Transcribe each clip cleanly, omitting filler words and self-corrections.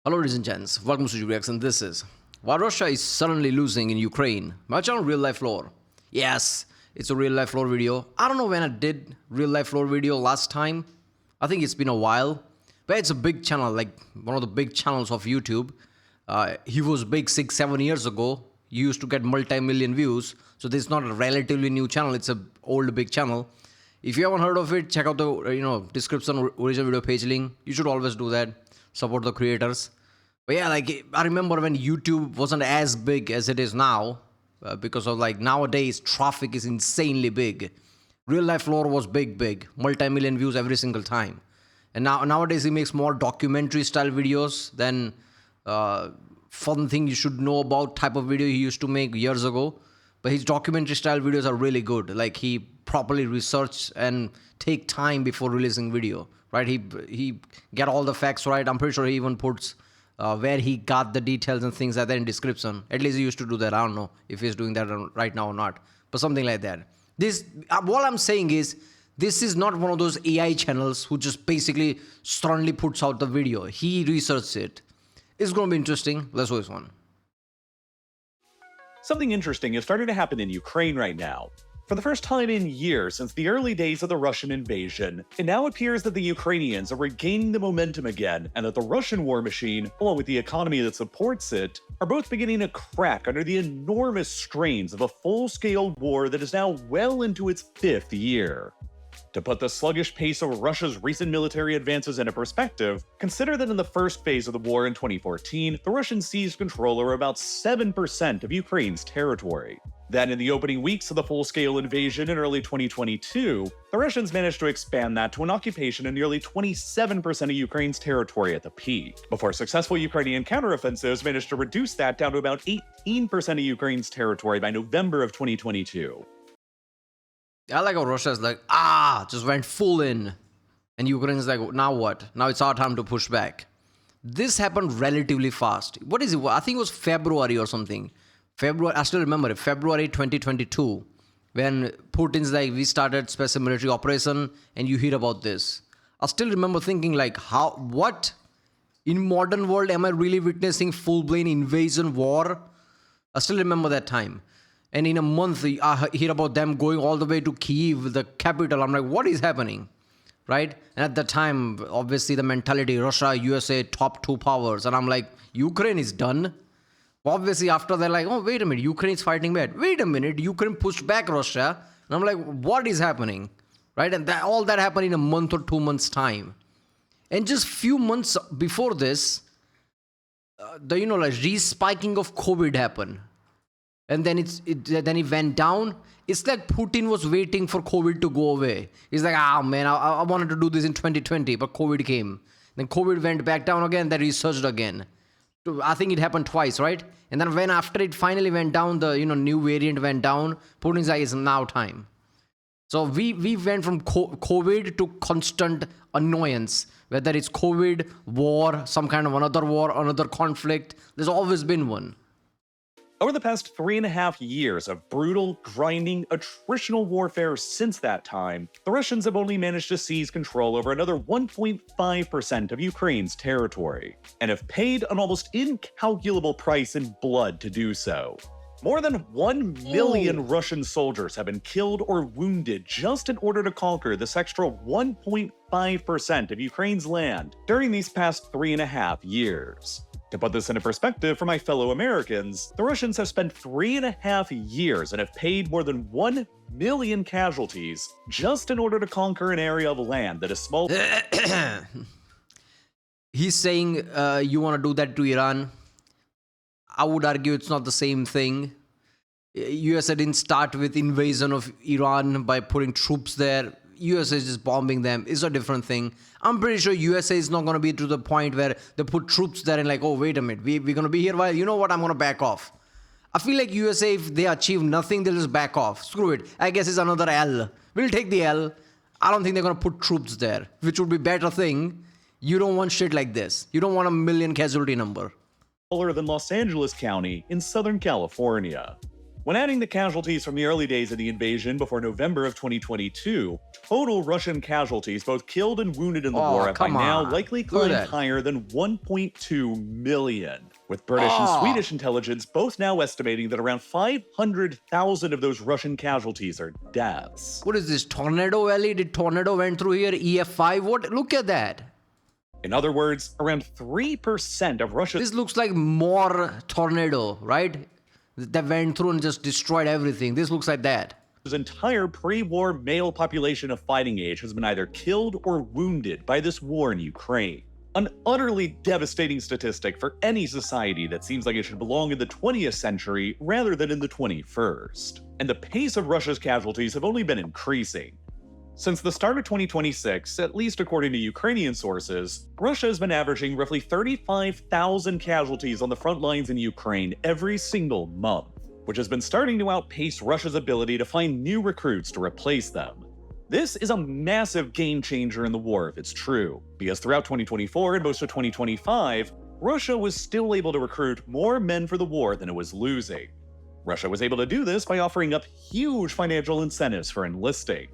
Hello, ladies and gents. Welcome to Reacts, and this is why Russia is suddenly losing in Ukraine. My channel, real life lore. Yes, it's a real life lore video. I don't know when I did real life lore video last time. I think it's been a while, but it's a big channel, like one of the big channels of YouTube. He was big 6-7 years ago. He used to get multi-million views, so this is not a relatively new channel. It's a old big channel. If you haven't heard of it, check out the description, original video page link. You should always do that. Support the creators. But yeah, like I remember when YouTube wasn't as big as it is now, because of like nowadays traffic is insanely big. Real life lore was big, multi-million views every single time. And nowadays he makes more documentary style videos than fun thing you should know about type of video he used to make years ago. But his documentary style videos are really good. Like he properly research and take time before releasing video, right? He get all the facts right. I'm pretty sure he even puts where he got the details and things like that in description. At least he used to do that. I don't know if he's doing that right now or not, but something like that. This, what I'm saying is, this is not one of those AI channels who just basically sternly puts out the video. He researches it. It's going to be interesting. Let's watch this one. Something interesting is starting to happen in Ukraine right now. For the first time in years since the early days of the Russian invasion, it now appears that the Ukrainians are regaining the momentum again, and that the Russian war machine, along with the economy that supports it, are both beginning to crack under the enormous strains of a full-scale war that is now well into its 5th year. To put the sluggish pace of Russia's recent military advances into perspective, consider that in the first phase of the war in 2014, the Russians seized control over about 7% of Ukraine's territory. Then in the opening weeks of the full-scale invasion in early 2022, the Russians managed to expand that to an occupation in nearly 27% of Ukraine's territory at the peak, before successful Ukrainian counteroffensives managed to reduce that down to about 18% of Ukraine's territory by November of 2022. I like how Russia's like, just went full in. And Ukraine's like, now what? Now it's our time to push back. This happened relatively fast. What is it? I think it was February or something. I still remember it, February 2022, when Putin's like, we started special military operation, and you hear about this. I still remember thinking like, what? In modern world, am I really witnessing full-blown invasion war? I still remember that time. And in a month, I hear about them going all the way to Kyiv, the capital. I'm like, what is happening? Right? And at the time, obviously the mentality, Russia, USA, top 2 powers. And I'm like, Ukraine is done. Obviously, after they're like, oh, wait a minute, Ukraine is fighting back. Wait a minute, Ukraine pushed back Russia. And I'm like, what is happening? Right? And all that happened in a month or 2 months' time. And just few months before this, the respiking of COVID happened. And then then it went down. It's like Putin was waiting for COVID to go away. He's like, man, I wanted to do this in 2020, but COVID came. Then COVID went back down again, then resurged again. I think it happened twice, right? And then when after it finally went down, the new variant went down, Putin's like, it's now time. So we went from COVID to constant annoyance, whether it's COVID, war, some kind of another war, another conflict. There's always been one. Over the past 3.5 years of brutal, grinding, attritional warfare since that time, the Russians have only managed to seize control over another 1.5% of Ukraine's territory, and have paid an almost incalculable price in blood to do so. More than 1 million Russian soldiers have been killed or wounded just in order to conquer this extra 1.5% of Ukraine's land during these past 3.5 years. To put this into perspective for my fellow Americans, the Russians have spent 3.5 years and have paid more than 1 million casualties just in order to conquer an area of land that is small. He's saying you want to do that to Iran. I would argue it's not the same thing. USA didn't start with invasion of Iran by putting troops there. USA is just bombing them. It's a different thing. I'm pretty sure USA is not going to be to the point where they put troops there and like, oh, wait a minute, we're going to be here while, you know what, I'm going to back off. I feel like USA, if they achieve nothing, they'll just back off. Screw it. I guess it's another L. We'll take the L. I don't think they're going to put troops there, which would be better thing. You don't want shit like this. You don't want a 1 million casualty number. Smaller than Los Angeles County in Southern California. When adding the casualties from the early days of the invasion before November of 2022, total Russian casualties, both killed and wounded in the war, have by come now on. likely Look at climbed that. higher than 1.2 million, with British and Swedish intelligence both now estimating that around 500,000 of those Russian casualties are deaths. What is this, Tornado Valley? Did tornado went through here? EF5? What? Look at that. In other words, around 3% of Russia's This looks like more tornado, right? That went through and just destroyed everything. This looks like that. entire pre-war male population of fighting age has been either killed or wounded by this war in Ukraine. An utterly devastating statistic for any society that seems like it should belong in the 20th century rather than in the 21st. And the pace of Russia's casualties have only been increasing. Since the start of 2026, at least according to Ukrainian sources, Russia has been averaging roughly 35,000 casualties on the front lines in Ukraine every single month, which has been starting to outpace Russia's ability to find new recruits to replace them. This is a massive game changer in the war if it's true, because throughout 2024 and most of 2025, Russia was still able to recruit more men for the war than it was losing. Russia was able to do this by offering up huge financial incentives for enlisting.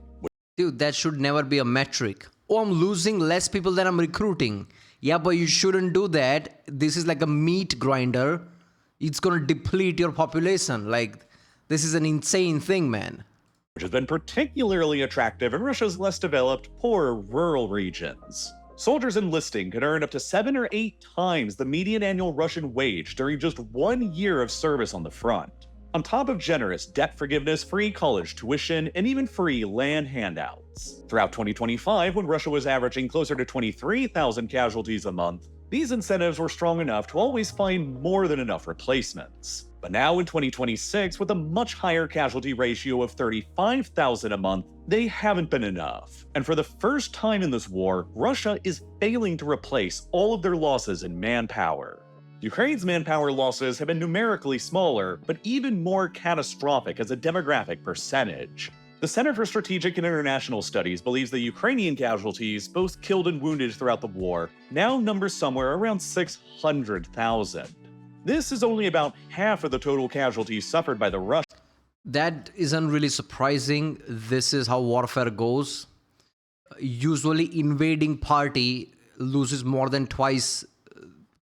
Dude, that should never be a metric. Oh, I'm losing less people than I'm recruiting. Yeah, but you shouldn't do that. This is like a meat grinder. It's gonna deplete your population. Like, this is an insane thing, man. Which has been particularly attractive in Russia's less developed, poorer rural regions. Soldiers enlisting could earn up to 7 or 8 times the median annual Russian wage during just 1 year of service on the front, on top of generous debt forgiveness, free college tuition, and even free land handouts. Throughout 2025, when Russia was averaging closer to 23,000 casualties a month, these incentives were strong enough to always find more than enough replacements. But now in 2026, with a much higher casualty ratio of 35,000 a month, they haven't been enough. And for the first time in this war, Russia is failing to replace all of their losses in manpower. Ukraine's manpower losses have been numerically smaller, but even more catastrophic as a demographic percentage. The Center for Strategic and International Studies believes the Ukrainian casualties, both killed and wounded throughout the war, now number somewhere around 600,000. This is only about half of the total casualties suffered by the Russians. That isn't really surprising. This is how warfare goes. Usually, invading party loses more than twice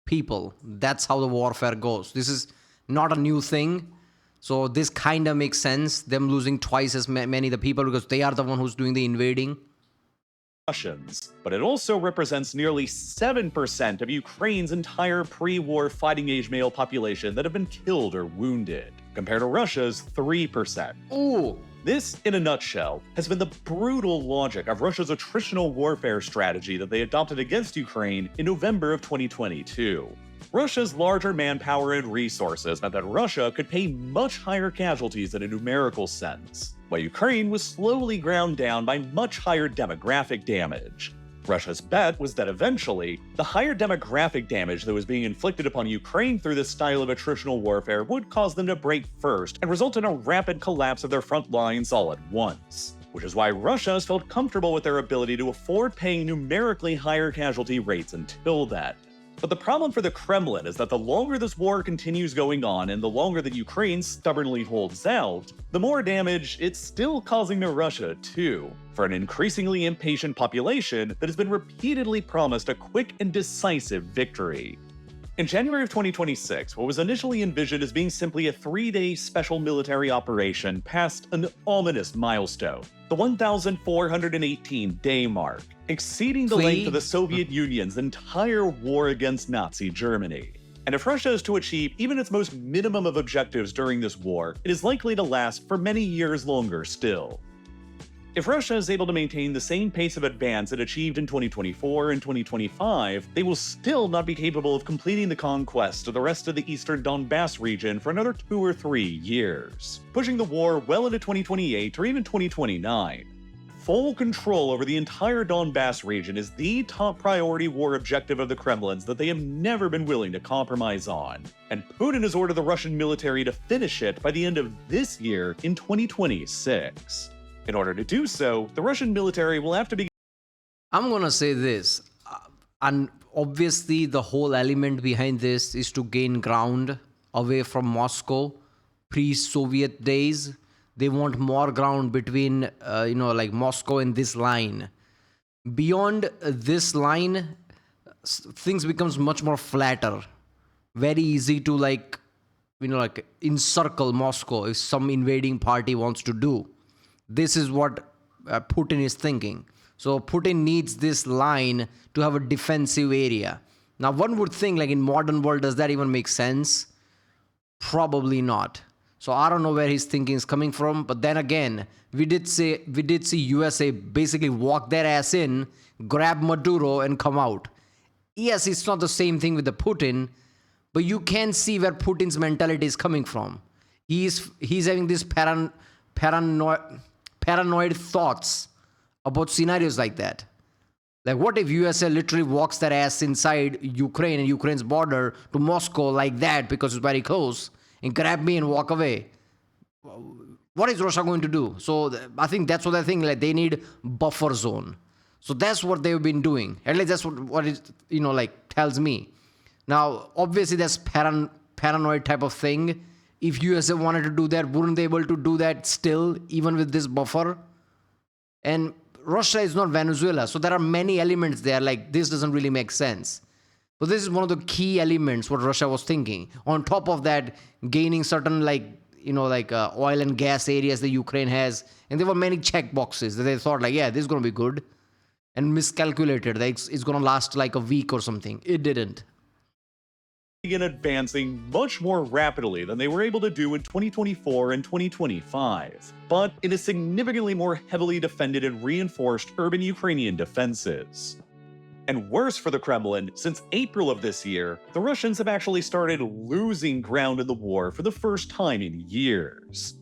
people. That's how the warfare goes. This is not a new thing. So this kind of makes sense, them losing twice as many the people, because they are the one who's doing the invading. But it also represents nearly 7% of Ukraine's entire pre-war fighting age male population that have been killed or wounded, compared to Russia's 3%. Ooh. This, in a nutshell, has been the brutal logic of Russia's attritional warfare strategy that they adopted against Ukraine in November of 2022. Russia's larger manpower and resources meant that Russia could pay much higher casualties in a numerical sense, while Ukraine was slowly ground down by much higher demographic damage. Russia's bet was that eventually, the higher demographic damage that was being inflicted upon Ukraine through this style of attritional warfare would cause them to break first and result in a rapid collapse of their front lines all at once. Which is why Russia has felt comfortable with their ability to afford paying numerically higher casualty rates until then. But the problem for the Kremlin is that the longer this war continues going on and the longer that Ukraine stubbornly holds out, the more damage it's still causing to Russia too, for an increasingly impatient population that has been repeatedly promised a quick and decisive victory. In January of 2026, what was initially envisioned as being simply a 3-day special military operation passed an ominous milestone, the 1,418-day mark, exceeding the length of the Soviet Union's entire war against Nazi Germany. And if Russia is to achieve even its most minimum of objectives during this war, it is likely to last for many years longer still. If Russia is able to maintain the same pace of advance it achieved in 2024 and 2025, they will still not be capable of completing the conquest of the rest of the eastern Donbass region for another 2 or 3 years, pushing the war well into 2028 or even 2029. Full control over the entire Donbass region is the top priority war objective of the Kremlins that they have never been willing to compromise on, and Putin has ordered the Russian military to finish it by the end of this year in 2026. In order to do so, the Russian military will have to be. I'm gonna say this, and obviously the whole element behind this is to gain ground away from Moscow. pre-Soviet days. They want more ground between, like Moscow and this line. Beyond this line, things becomes much more flatter. Very easy to like encircle Moscow if some invading party wants to do. This is what Putin is thinking. So Putin needs this line to have a defensive area. Now, one would think, like in modern world, does that even make sense? Probably not. So I don't know where his thinking is coming from. But then again, we did see USA basically walk their ass in, grab Maduro, and come out. Yes, it's not the same thing with the Putin, but you can see where Putin's mentality is coming from. He's having these paranoid thoughts about scenarios like that. Like, what if USA literally walks their ass inside Ukraine and Ukraine's border to Moscow like that because it's very close and grab me and walk away? What is Russia going to do? So I think that's what I think. Like, they need buffer zone. So that's what they've been doing. At least that's what it tells me. Now, obviously, that's paranoid type of thing. If USA wanted to do that, wouldn't they be able to do that still, even with this buffer? And Russia is not Venezuela, so there are many elements there. Like, this doesn't really make sense. But this is one of the key elements what Russia was thinking. On top of that, gaining certain oil and gas areas that Ukraine has, and there were many check boxes that they thought this is going to be good, and miscalculated that it's going to last like a week or something. It didn't. Begin advancing much more rapidly than they were able to do in 2024 and 2025, but in a significantly more heavily defended and reinforced urban Ukrainian defenses. And worse for the Kremlin, since April of this year, the Russians have actually started losing ground in the war for the first time in years.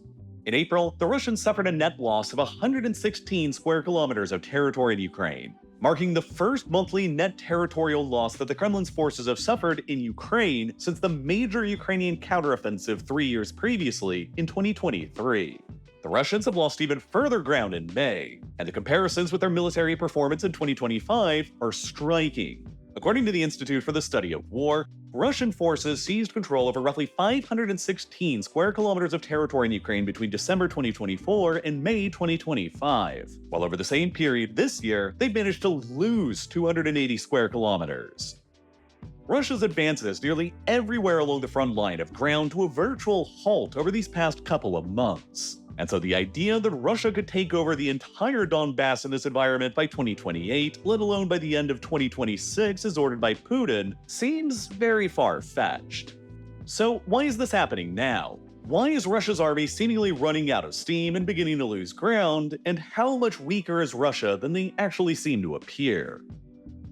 In April, the Russians suffered a net loss of 116 square kilometers of territory in Ukraine, marking the first monthly net territorial loss that the Kremlin's forces have suffered in Ukraine since the major Ukrainian counteroffensive 3 years previously in 2023. The Russians have lost even further ground in May, and the comparisons with their military performance in 2025 are striking. According to the Institute for the Study of War, Russian forces seized control over roughly 516 square kilometers of territory in Ukraine between December 2024 and May 2025, while over the same period this year, they've managed to lose 280 square kilometers. Russia's advances nearly everywhere along the front line have ground to a virtual halt over these past couple of months. And so the idea that Russia could take over the entire Donbass in this environment by 2028, let alone by the end of 2026 as ordered by Putin, seems very far-fetched. So why is this happening now? Why is Russia's army seemingly running out of steam and beginning to lose ground, and how much weaker is Russia than they actually seem to appear?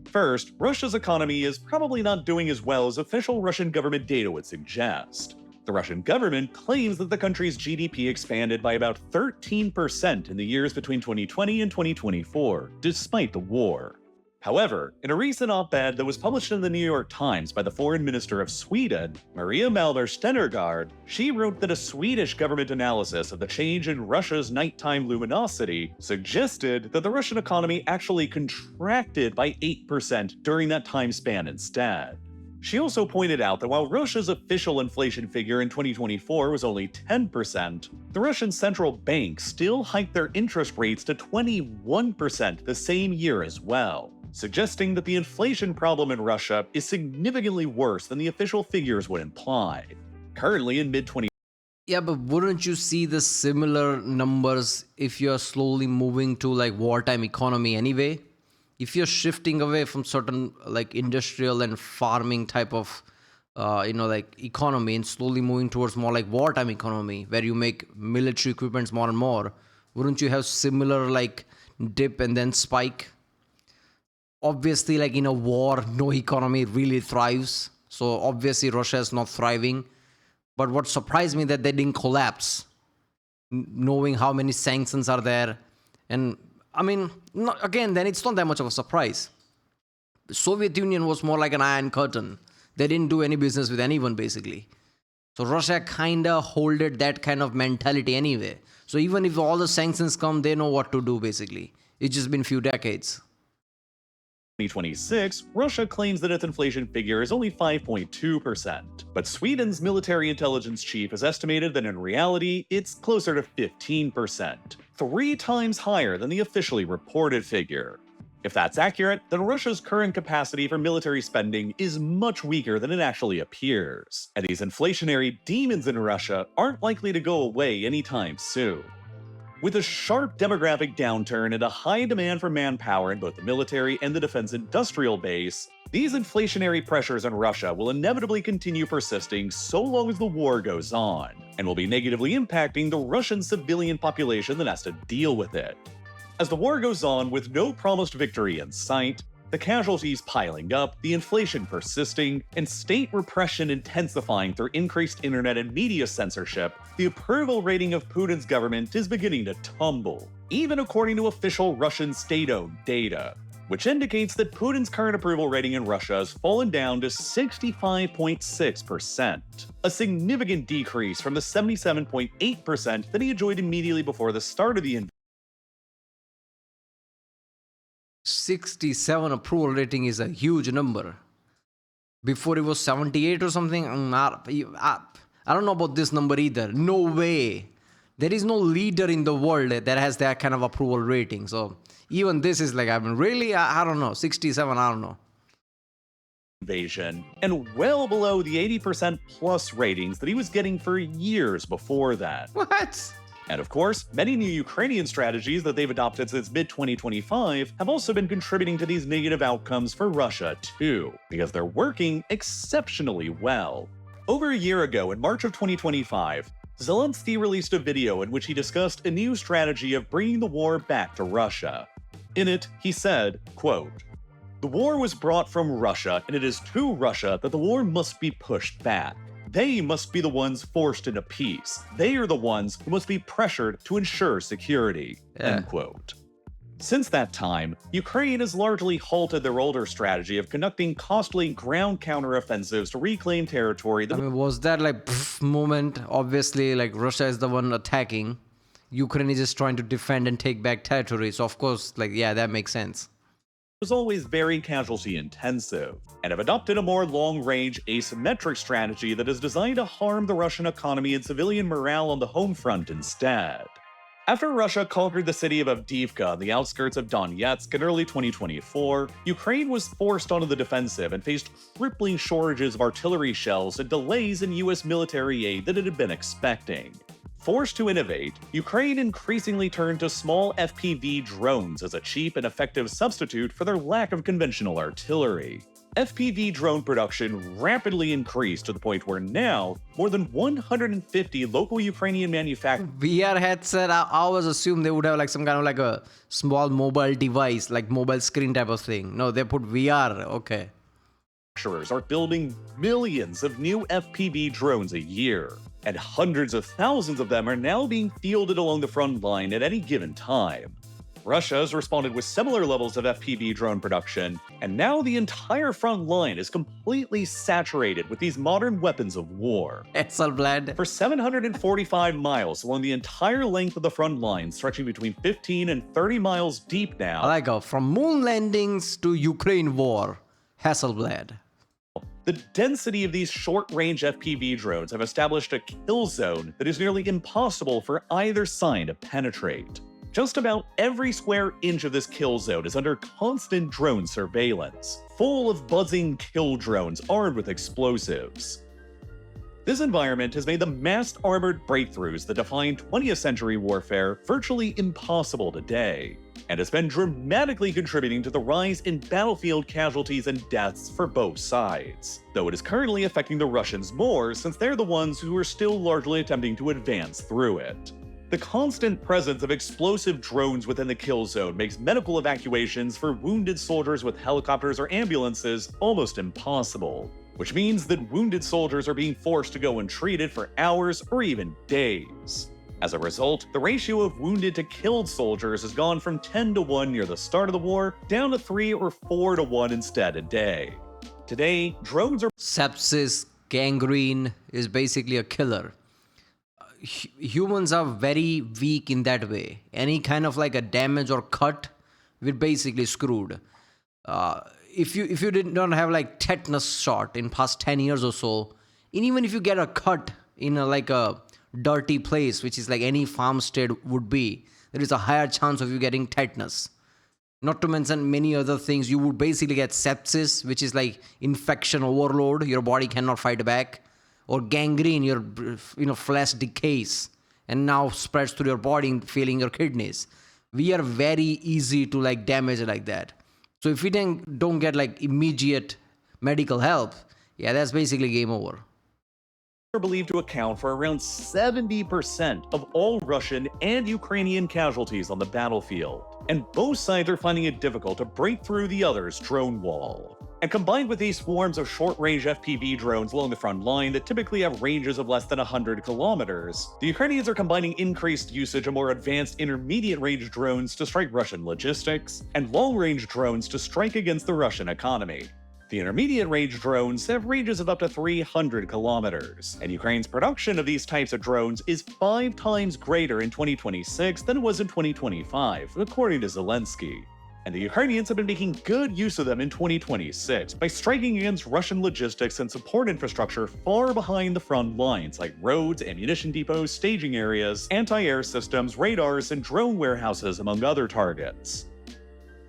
First, Russia's economy is probably not doing as well as official Russian government data would suggest. The Russian government claims that the country's GDP expanded by about 13% in the years between 2020 and 2024, despite the war. However, in a recent op-ed that was published in the New York Times by the foreign minister of Sweden, Maria Malmer Stenergaard, she wrote that a Swedish government analysis of the change in Russia's nighttime luminosity suggested that the Russian economy actually contracted by 8% during that time span instead. She also pointed out that while Russia's official inflation figure in 2024 was only 10%, the Russian central bank still hiked their interest rates to 21% the same year as well, suggesting that the inflation problem in Russia is significantly worse than the official figures would imply. Currently in mid-20... Yeah, but wouldn't you see the similar numbers if you're slowly moving to wartime economy anyway? If you're shifting away from certain industrial and farming type of economy and slowly moving towards more wartime economy where you make military equipments more and more, wouldn't you have similar dip and then spike? Obviously, in a war, no economy really thrives. So obviously Russia is not thriving. But what surprised me that they didn't collapse, knowing how many sanctions are there. And then it's not that much of a surprise. The Soviet Union was more like an iron curtain. They didn't do any business with anyone, basically. So Russia kind of holded that kind of mentality anyway. So even if all the sanctions come, they know what to do, basically. It's just been few decades. 2026, Russia claims that its inflation figure is only 5.2%, but Sweden's military intelligence chief has estimated that in reality, it's closer to 15%, 3 times higher than the officially reported figure. If that's accurate, then Russia's current capacity for military spending is much weaker than it actually appears, and these inflationary demons in Russia aren't likely to go away anytime soon. With a sharp demographic downturn and a high demand for manpower in both the military and the defense industrial base, these inflationary pressures on Russia will inevitably continue persisting so long as the war goes on, and will be negatively impacting the Russian civilian population that has to deal with it. As the war goes on with no promised victory in sight, the casualties piling up, the inflation persisting, and state repression intensifying through increased internet and media censorship, the approval rating of Putin's government is beginning to tumble, even according to official Russian state-owned data, which indicates that Putin's current approval rating in Russia has fallen down to 65.6%, a significant decrease from the 77.8% that he enjoyed immediately before the start of the invasion. 67 approval rating is a huge number. Before it was 78 or something. I don't know about this number either. No way. There is no leader in the world that has that kind of approval rating. So even this is like, I mean, really, I don't know. 67, I don't know. Invasion, and well below the 80% plus ratings that he was getting for years before that. What? And of course, many new Ukrainian strategies that they've adopted since mid-2025 have also been contributing to these negative outcomes for Russia too, because they're working exceptionally well. Over a year ago, in March of 2025, Zelensky released a video in which he discussed a new strategy of bringing the war back to Russia. In it, he said, quote, "The war was brought from Russia, and it is to Russia that the war must be pushed back. They must be the ones forced into peace. They are the ones who must be pressured to ensure security." End quote. Since that time, Ukraine has largely halted their older strategy of conducting costly ground counteroffensives to reclaim territory that Was that like moment? Obviously, like Russia is the one attacking. Ukraine is just trying to defend and take back territory. So of course, like, yeah, that makes sense. was always very casualty intensive, and have adopted a more long-range asymmetric strategy that is designed to harm the Russian economy and civilian morale on the home front instead. After Russia conquered the city of Avdiivka on the outskirts of Donetsk in early 2024, Ukraine was forced onto the defensive and faced crippling shortages of artillery shells and delays in US military aid that it had been expecting. Forced to innovate, Ukraine increasingly turned to small FPV drones as a cheap and effective substitute for their lack of conventional artillery. FPV drone production rapidly increased to the point where now, more than 150 local Ukrainian manufacturers VR headset, I always assumed they would have like some kind of like a small mobile device, like mobile screen type of thing. No, they put VR. Okay. are building millions of new FPV drones a year, and hundreds of thousands of them are now being fielded along the front line at any given time. Russia has responded with similar levels of FPV drone production, and now the entire front line is completely saturated with these modern weapons of war. Excelblad. For 745 miles along the entire length of the front line, stretching between 15 and 30 miles deep now, I like from moon landings to Ukraine war. Hasselblad. the density of these short-range FPV drones have established a kill zone that is nearly impossible for either side to penetrate. Just about every square inch of this kill zone is under constant drone surveillance, full of buzzing kill drones armed with explosives. This environment has made the massed armored breakthroughs that define 20th century warfare virtually impossible today, and has been dramatically contributing to the rise in battlefield casualties and deaths for both sides, though it is currently affecting the Russians more since they're the ones who are still largely attempting to advance through it. The constant presence of explosive drones within the kill zone makes medical evacuations for wounded soldiers with helicopters or ambulances almost impossible, which means that wounded soldiers are being forced to go untreated for hours or even days. As a result, the ratio of wounded to killed soldiers has gone from 10 to 1 near the start of the war down to 3 or 4 to 1 instead today. Today, drones are Sepsis, gangrene is basically a killer. Humans are very weak in that way. Any kind of like a damage or cut, we're basically screwed. If you did not have like tetanus shot in past 10 years or so, and even if you get a cut in like a dirty place, which is like any farmstead would be, there is a higher chance of you getting tetanus. Not to mention many other things. You would basically get sepsis, which is like infection overload. Your body cannot fight back, or gangrene. Your flesh decays and now spreads through your body, failing your kidneys. We are very easy to like damage like that. So if we don't get like immediate medical help, yeah, that's basically game over. Are believed to account for around 70% of all Russian and Ukrainian casualties on the battlefield, and both sides are finding it difficult to break through the other's drone wall. And combined with these swarms of short-range FPV drones along the front line that typically have ranges of less than 100 kilometers, the Ukrainians are combining increased usage of more advanced intermediate-range drones to strike Russian logistics, and long-range drones to strike against the Russian economy. The intermediate-range drones have ranges of up to 300 kilometers, and Ukraine's production of these types of drones is 5 times greater in 2026 than it was in 2025, according to Zelensky. And the Ukrainians have been making good use of them in 2026 by striking against Russian logistics and support infrastructure far behind the front lines, like roads, ammunition depots, staging areas, anti-air systems, radars, and drone warehouses, among other targets.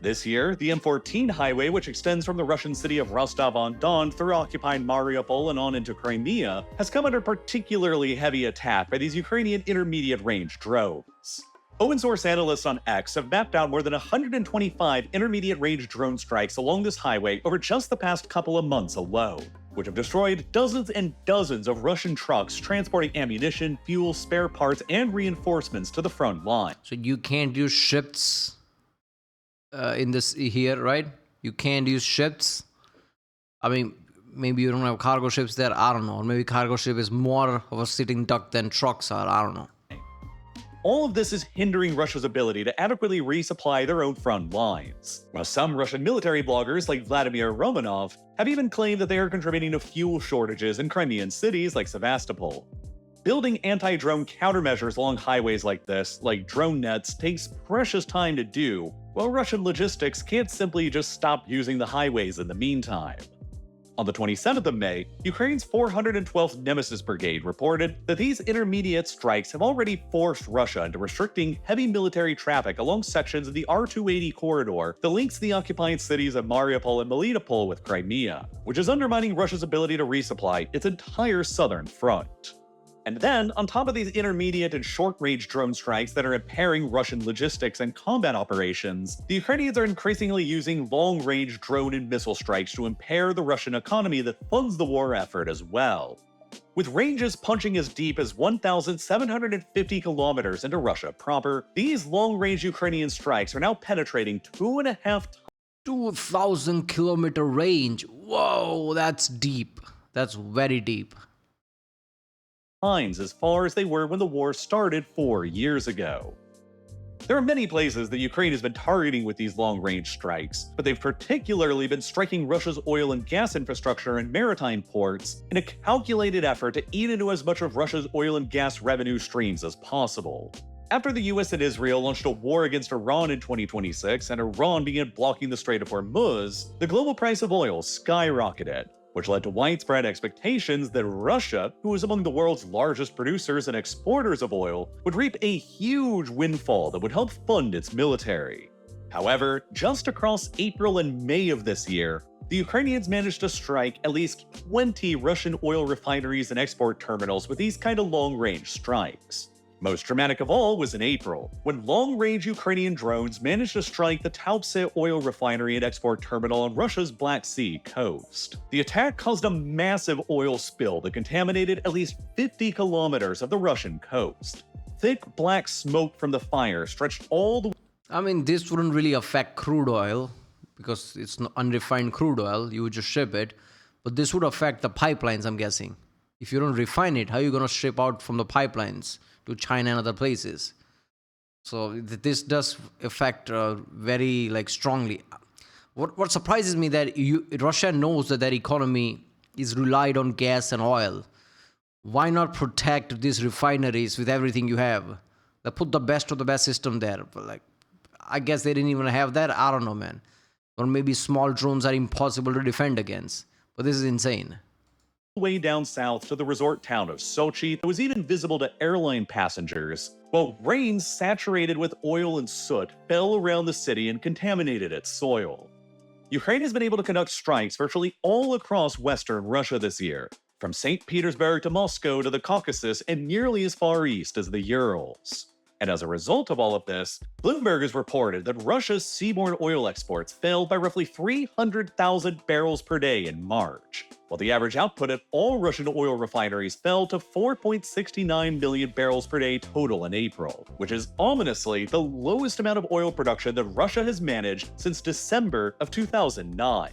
This year, the M14 highway, which extends from the Russian city of Rostov-on-Don through occupied Mariupol and on into Crimea, has come under particularly heavy attack by these Ukrainian intermediate-range drones. Open-source analysts on X have mapped out more than 125 intermediate-range drone strikes along this highway over just the past couple of months alone, which have destroyed dozens and dozens of Russian trucks transporting ammunition, fuel, spare parts, and reinforcements to the front line. So you can't use ships in this here, right? You can't use ships. I mean, maybe you don't have cargo ships there. I don't know. Or maybe cargo ship is more of a sitting duck than trucks are. I don't know. All of this is hindering Russia's ability to adequately resupply their own front lines. While some Russian military bloggers like Vladimir Romanov have even claimed that they are contributing to fuel shortages in Crimean cities like Sevastopol. Building anti-drone countermeasures along highways like this, like drone nets, takes precious time to do, while Russian logistics can't simply just stop using the highways in the meantime. On the 27th of May, Ukraine's 412th Nemesis Brigade reported that these intermediate strikes have already forced Russia into restricting heavy military traffic along sections of the R-280 corridor that links the occupied cities of Mariupol and Melitopol with Crimea, which is undermining Russia's ability to resupply its entire southern front. And then, on top of these intermediate and short-range drone strikes that are impairing Russian logistics and combat operations, the Ukrainians are increasingly using long-range drone and missile strikes to impair the Russian economy that funds the war effort as well. With ranges punching as deep as 1,750 kilometers into Russia proper, these long-range Ukrainian strikes are now penetrating 2.5 times 2,000-kilometer range. Whoa, that's deep. That's very deep. As far as they were when the war started 4 years ago. There are many places that Ukraine has been targeting with these long-range strikes, but they've particularly been striking Russia's oil and gas infrastructure and maritime ports in a calculated effort to eat into as much of Russia's oil and gas revenue streams as possible. After the US and Israel launched a war against Iran in 2026 and Iran began blocking the Strait of Hormuz, the global price of oil skyrocketed, which led to widespread expectations that Russia, who is among the world's largest producers and exporters of oil, would reap a huge windfall that would help fund its military. However, just across April and May of this year, the Ukrainians managed to strike at least 20 Russian oil refineries and export terminals with these kind of long-range strikes. Most dramatic of all was in April, when long-range Ukrainian drones managed to strike the Taupse oil refinery and export terminal on Russia's Black Sea coast. The attack caused a massive oil spill that contaminated at least 50 kilometers of the Russian coast. Thick black smoke from the fire stretched all the I mean, this wouldn't really affect crude oil because it's not unrefined crude oil. You would just ship it. But this would affect the pipelines, I'm guessing. If you don't refine it, how are you going to ship out from the pipelines to China and other places? So this does affect very strongly. What surprises me that Russia knows that their economy is relied on gas and oil. Why not protect these refineries with everything you have? They put the best of the best system there. But I guess they didn't even have that. I don't know, man. Or maybe small drones are impossible to defend against. But this is insane. Way down south to the resort town of Sochi that was even visible to airline passengers, while rain saturated with oil and soot fell around the city and contaminated its soil. Ukraine has been able to conduct strikes virtually all across western Russia this year, from St. Petersburg to Moscow to the Caucasus and nearly as far east as the Urals. And as a result of all of this, Bloomberg has reported that Russia's seaborne oil exports fell by roughly 300,000 barrels per day in March, while the average output at all Russian oil refineries fell to 4.69 million barrels per day total in April, which is ominously the lowest amount of oil production that Russia has managed since December of 2009.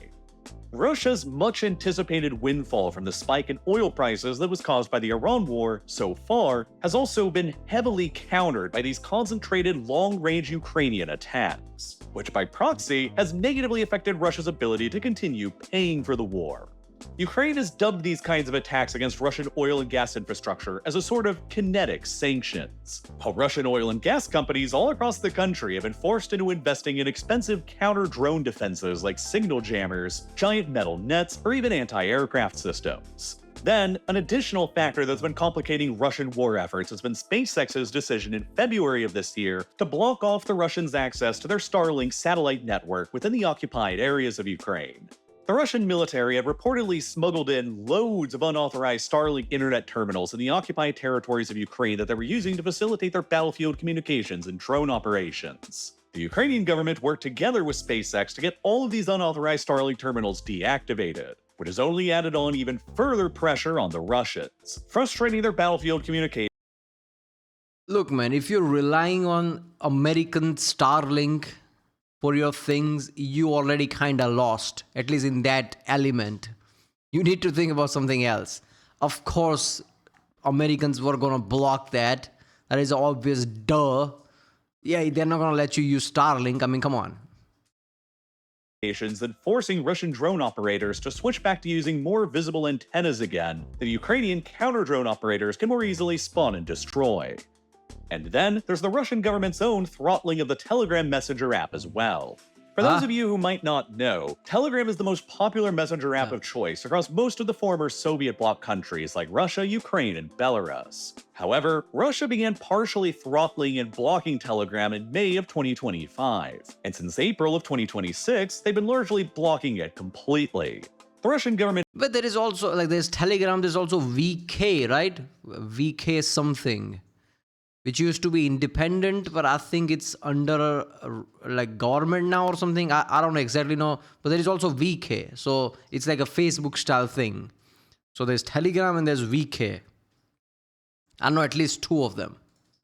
Russia's much-anticipated windfall from the spike in oil prices that was caused by the Iran war so far has also been heavily countered by these concentrated long-range Ukrainian attacks, which by proxy has negatively affected Russia's ability to continue paying for the war. Ukraine has dubbed these kinds of attacks against Russian oil and gas infrastructure as a sort of kinetic sanctions, while Russian oil and gas companies all across the country have been forced into investing in expensive counter-drone defenses like signal jammers, giant metal nets, or even anti-aircraft systems. Then, an additional factor that's been complicating Russian war efforts has been SpaceX's decision in February of this year to block off the Russians' access to their Starlink satellite network within the occupied areas of Ukraine. The Russian military had reportedly smuggled in loads of unauthorized Starlink internet terminals in the occupied territories of Ukraine that they were using to facilitate their battlefield communications and drone operations. The Ukrainian government worked together with SpaceX to get all of these unauthorized Starlink terminals deactivated, which has only added on even further pressure on the Russians, frustrating their battlefield communications. Look, man, if you're relying on American Starlink for your things, you already kind of lost, at least in that element. You need to think about something else. Of course, Americans were going to block that. That is obvious, duh. Yeah, they're not going to let you use Starlink. I mean, come on. And forcing Russian drone operators to switch back to using more visible antennas again that Ukrainian counter-drone operators can more easily spawn and destroy. And then there's the Russian government's own throttling of the Telegram messenger app as well. For those of you who might not know, Telegram is the most popular messenger app of choice across most of the former Soviet bloc countries like Russia, Ukraine, and Belarus. However, Russia began partially throttling and blocking Telegram in May of 2025, and since April of 2026, they've been largely blocking it completely. The Russian government— But there is also, like, there's Telegram, there's also VK, right? VK something, which used to be independent, but I think it's under like government now or something. I don't exactly know, but there is also VK. So it's like a Facebook style thing. So there's Telegram and there's VK. I know at least two of them.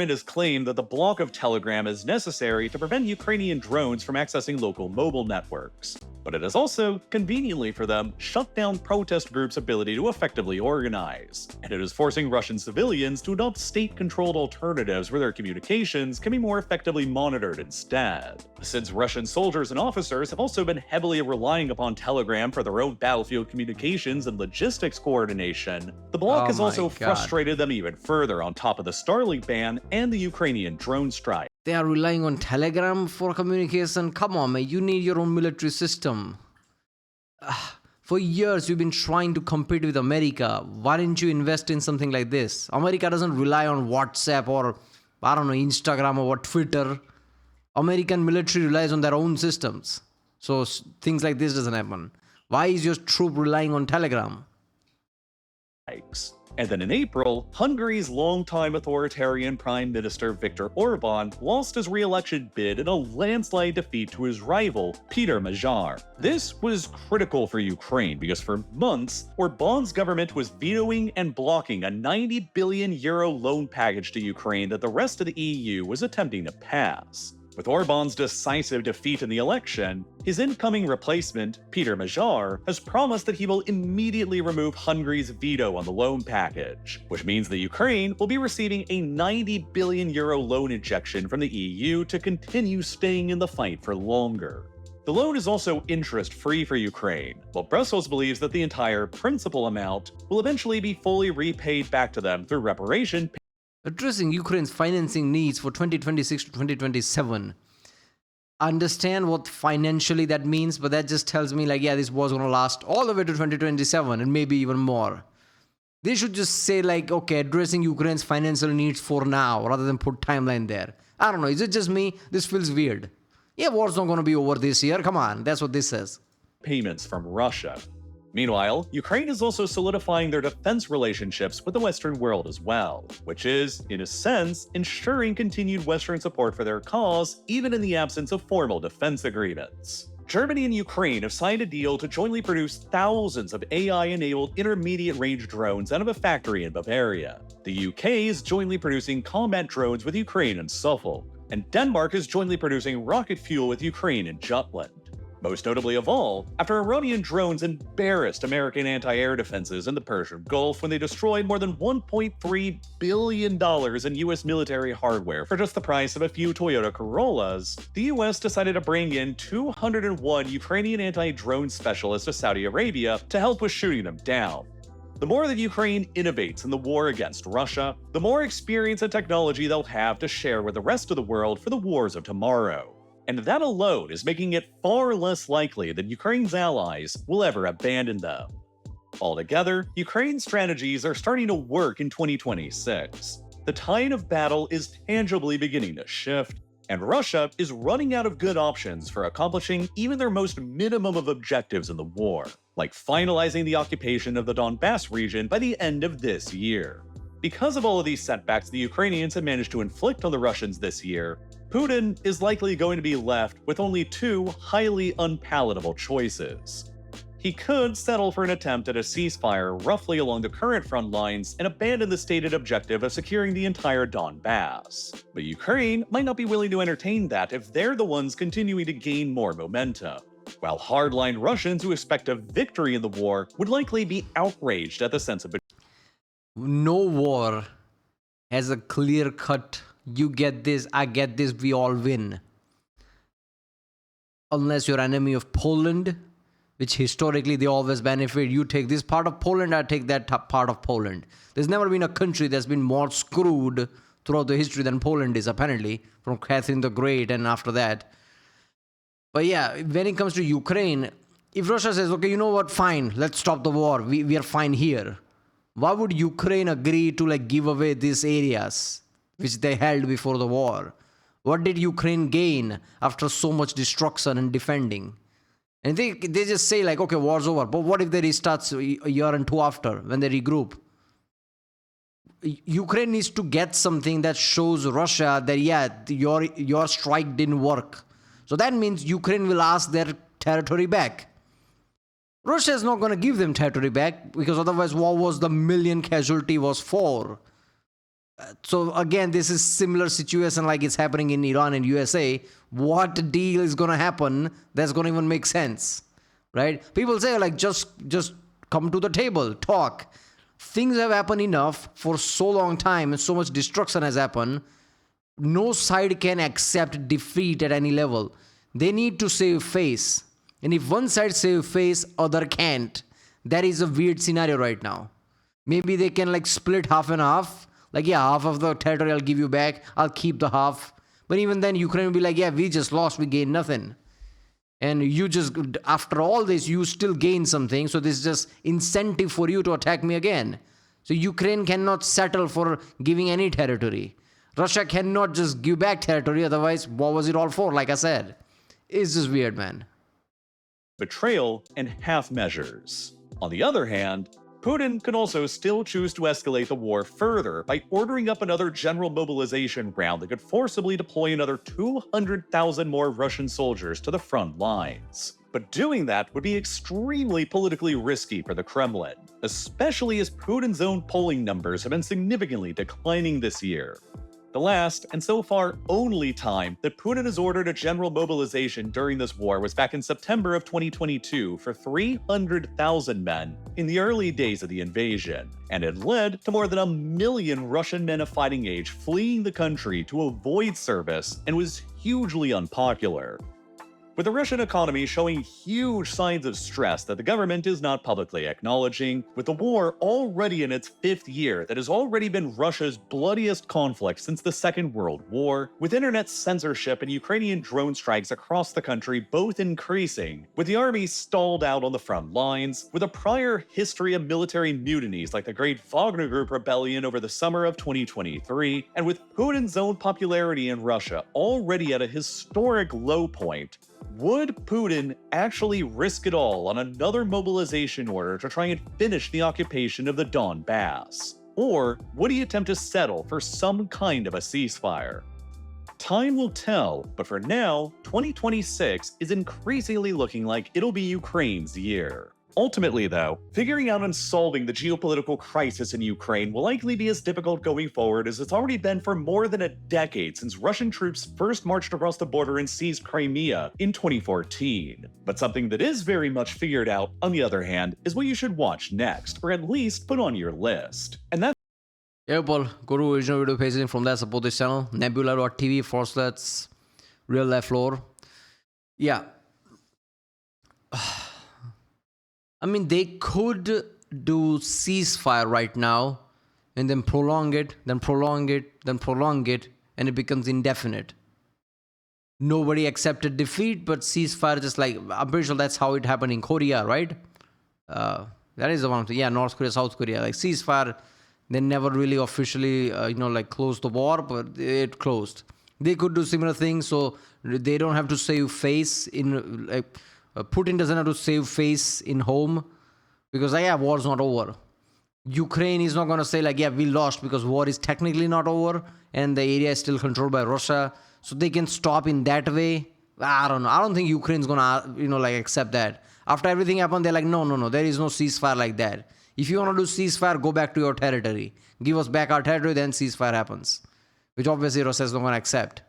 has claimed that the block of Telegram is necessary to prevent Ukrainian drones from accessing local mobile networks. But it has also, conveniently for them, shut down protest groups' ability to effectively organize. And it is forcing Russian civilians to adopt state-controlled alternatives where their communications can be more effectively monitored instead. Since Russian soldiers and officers have also been heavily relying upon Telegram for their own battlefield communications and logistics coordination, the bloc has also frustrated them even further on top of the Starlink ban and the Ukrainian drone strike. They are relying on Telegram for communication. Come on, man. You need your own military system. For years, you've been trying to compete with America. Why didn't you invest in something like this? America doesn't rely on WhatsApp or, I don't know, Instagram or Twitter. American military relies on their own systems. So things like this doesn't happen. Why is your troop relying on Telegram? And then in April, Hungary's longtime authoritarian Prime Minister Viktor Orban lost his re-election bid in a landslide defeat to his rival, Peter Magyar. This was critical for Ukraine because for months, Orban's government was vetoing and blocking a €90 billion loan package to Ukraine that the rest of the EU was attempting to pass. With Orban's decisive defeat in the election, his incoming replacement, Peter Magyar, has promised that he will immediately remove Hungary's veto on the loan package, which means that Ukraine will be receiving a €90 billion loan injection from the EU to continue staying in the fight for longer. The loan is also interest-free for Ukraine, while Brussels believes that the entire principal amount will eventually be fully repaid back to them through reparation. Addressing Ukraine's financing needs for 2026 to 2027. understand what financially that means, but that just tells me like, yeah, this war's gonna last all the way to 2027 and maybe even more. They should just say like, okay, addressing Ukraine's financial needs for now rather than put timeline there. I don't know. Is it just me? This feels weird. Yeah, war's not gonna be over this year. Come on, that's what this says. Payments from Russia. Meanwhile, Ukraine is also solidifying their defense relationships with the Western world as well, which is, in a sense, ensuring continued Western support for their cause, even in the absence of formal defense agreements. Germany and Ukraine have signed a deal to jointly produce thousands of AI-enabled intermediate-range drones out of a factory in Bavaria. The UK is jointly producing combat drones with Ukraine in Suffolk, and Denmark is jointly producing rocket fuel with Ukraine in Jutland. Most notably of all, after Iranian drones embarrassed American anti-air defenses in the Persian Gulf when they destroyed more than $1.3 billion in US military hardware for just the price of a few Toyota Corollas, the US decided to bring in 201 Ukrainian anti-drone specialists to Saudi Arabia to help with shooting them down. The more that Ukraine innovates in the war against Russia, the more experience and technology they'll have to share with the rest of the world for the wars of tomorrow. And that alone is making it far less likely that Ukraine's allies will ever abandon them. Altogether, Ukraine's strategies are starting to work in 2026. The tide of battle is tangibly beginning to shift, and Russia is running out of good options for accomplishing even their most minimum of objectives in the war, like finalizing the occupation of the Donbass region by the end of this year. Because of all of these setbacks the Ukrainians have managed to inflict on the Russians this year, Putin is likely going to be left with only two highly unpalatable choices. He could settle for an attempt at a ceasefire roughly along the current front lines and abandon the stated objective of securing the entire Donbass. But Ukraine might not be willing to entertain that if they're the ones continuing to gain more momentum, while hardline Russians who expect a victory in the war would likely be outraged at the sense of No war has a clear cut, you get this, I get this, we all win. Unless you're enemy of Poland, which historically they always benefit. You take this part of Poland, I take that part of Poland. There's never been a country that's been more screwed throughout the history than Poland is, apparently, from Catherine the Great and after that. But yeah, when it comes to Ukraine, if Russia says, okay, you know what, fine, let's stop the war, we are fine here. Why would Ukraine agree to like give away these areas which they held before the war? What did Ukraine gain after so much destruction and defending? And they just say like, okay, war's over. But what if they restart a year and two after when they regroup? Ukraine needs to get something that shows Russia that, yeah, your strike didn't work. So that means Ukraine will ask their territory back. Russia is not going to give them territory back because otherwise what was the million casualty was for? So again, this is similar situation like it's happening in Iran and USA. What deal is going to happen that's going to even make sense, right? People say like, just come to the table, talk. Things have happened enough for so long time and so much destruction has happened. No side can accept defeat at any level. They need to save face. And if one side save face, other can't. That is a weird scenario right now. Maybe they can like split half and half. Like, yeah, half of the territory I'll give you back. I'll keep the half. But even then, Ukraine will be like, yeah, we just lost. We gained nothing. And you just, after all this, you still gain something. So this is just incentive for you to attack me again. So Ukraine cannot settle for giving any territory. Russia cannot just give back territory. Otherwise, what was it all for? Like I said, it's just weird, man. betrayal and half measures. On the other hand, Putin can also still choose to escalate the war further by ordering up another general mobilization round that could forcibly deploy another 200,000 more Russian soldiers to the front lines. But doing that would be extremely politically risky for the Kremlin, especially as Putin's own polling numbers have been significantly declining this year. The last, and so far only time, that Putin has ordered a general mobilization during this war was back in September of 2022 for 300,000 men in the early days of the invasion, and it led to more than 1 million Russian men of fighting age fleeing the country to avoid service and was hugely unpopular. With the Russian economy showing huge signs of stress that the government is not publicly acknowledging, with the war already in its 5th year that has already been Russia's bloodiest conflict since the Second World War, with internet censorship and Ukrainian drone strikes across the country both increasing, with the army stalled out on the front lines, with a prior history of military mutinies like the Great Wagner Group rebellion over the summer of 2023, and with Putin's own popularity in Russia already at a historic low point, would Putin actually risk it all on another mobilization order to try and finish the occupation of the Donbass? Or would he attempt to settle for some kind of a ceasefire? Time will tell, but for now, 2026 is increasingly looking like it'll be Ukraine's year. Ultimately, though, figuring out and solving the geopolitical crisis in Ukraine will likely be as difficult going forward as it's already been for more than a decade since Russian troops first marched across the border and seized Crimea in 2014. But something that is very much figured out, on the other hand, is what you should watch next, or at least put on your list. And that's Yeah, Paul, go to original video pages from there, support this channel, nebula.tv/real life lore. Yeah. I mean, they could do ceasefire right now and then prolong it, then prolong it, then prolong it, and it becomes indefinite. Nobody accepted defeat, but ceasefire just like, I'm pretty sure that's how it happened in Korea, right? That is the one thing. Yeah, North Korea, South Korea. Like ceasefire, they never really officially, like closed the war, but it closed. They could do similar things, so they don't have to save face in, like, Putin doesn't have to save face in home because, yeah, war's not over. Ukraine is not going to say, like, yeah, we lost because war is technically not over and the area is still controlled by Russia. So they can stop in that way. I don't know. I don't think Ukraine's going to, like, accept that. After everything happened, they're like, no, there is no ceasefire like that. If you want to do ceasefire, go back to your territory. Give us back our territory, then ceasefire happens. Which obviously Russia is not going to accept.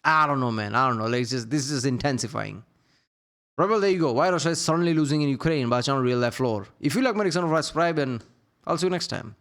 I don't know, man. I don't know. Like, this is intensifying. Rebel, there you go. Why Russia is suddenly losing in Ukraine by channel Real Life Lore. If you like my channel, subscribe and I'll see you next time.